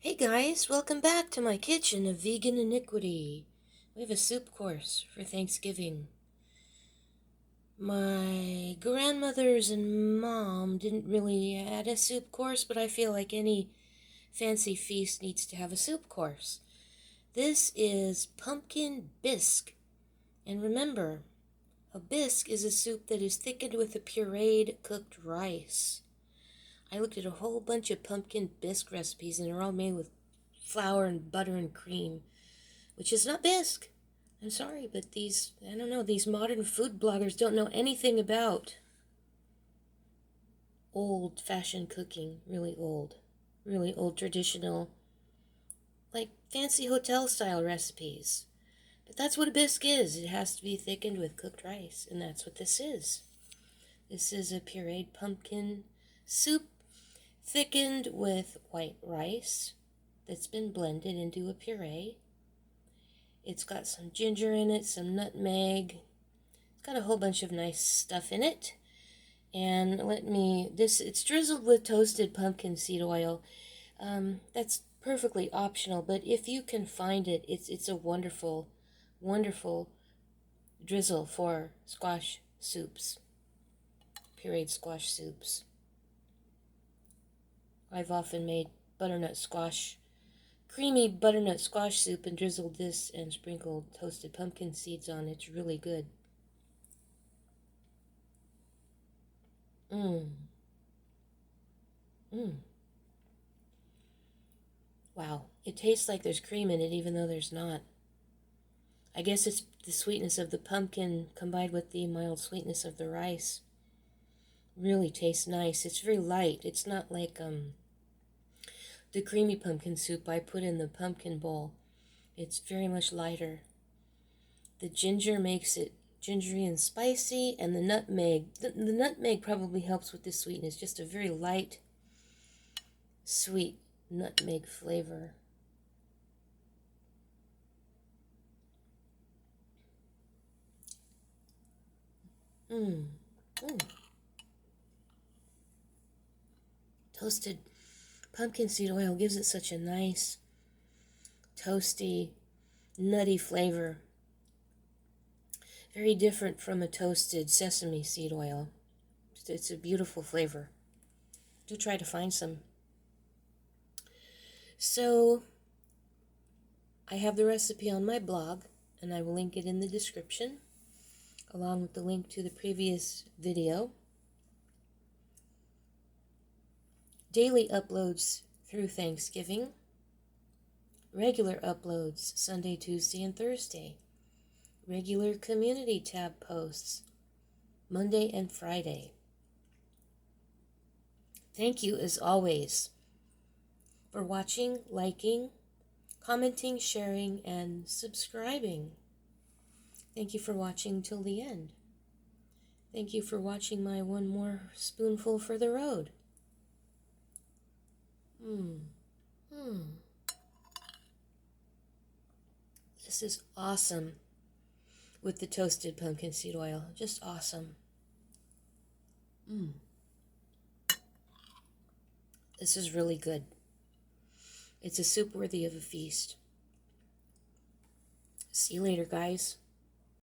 Hey guys, welcome back to my kitchen of vegan iniquity. We have a soup course for Thanksgiving. My grandmothers and mom didn't really add a soup course, but I feel like any fancy feast needs to have a soup course. This is pumpkin bisque. And remember, a bisque is a soup that is thickened with a pureed cooked rice. I looked at a whole bunch of pumpkin bisque recipes and they're all made with flour and butter and cream, which is not Bisque. I'm sorry, but these modern food bloggers don't know anything about old-fashioned cooking, really old traditional, like fancy hotel-style recipes. But that's what a bisque is. It has to be thickened with cooked rice, and that's what this is. This is a pureed pumpkin soup thickened with white rice that's been blended into a puree. It's got some ginger in it, some nutmeg. It's got a whole bunch of nice stuff in it. And it's drizzled with toasted pumpkin seed oil. That's perfectly optional, but if you can find it, it's a wonderful, wonderful drizzle for squash soups, pureed squash soups. I've often made creamy butternut squash soup and drizzled this and sprinkled toasted pumpkin seeds on. It's really good. Wow, it tastes like there's cream in it even though there's not. I guess it's the sweetness of the pumpkin combined with the mild sweetness of the rice. Really tastes nice. It's very light. It's not like the creamy pumpkin soup I put in the pumpkin bowl. It's very much lighter. The ginger makes it gingery and spicy, and the nutmeg probably helps with the sweetness. Just a very light, sweet nutmeg flavor. Toasted pumpkin seed oil gives it such a nice, toasty, nutty flavor. Very different from a toasted sesame seed oil. It's a beautiful flavor. Do try to find some. So, I have the recipe on my blog, and I will link it in the description, along with the link to the previous video. Daily uploads through Thanksgiving. Regular uploads Sunday, Tuesday, and Thursday. Regular community tab posts Monday and Friday. Thank you as always for watching, liking, commenting, sharing, and subscribing. Thank you for watching till the end. Thank you for watching my one more spoonful for the road. This is awesome with the toasted pumpkin seed oil. Just awesome. This is really good. It's a soup worthy of a feast. See you later, guys.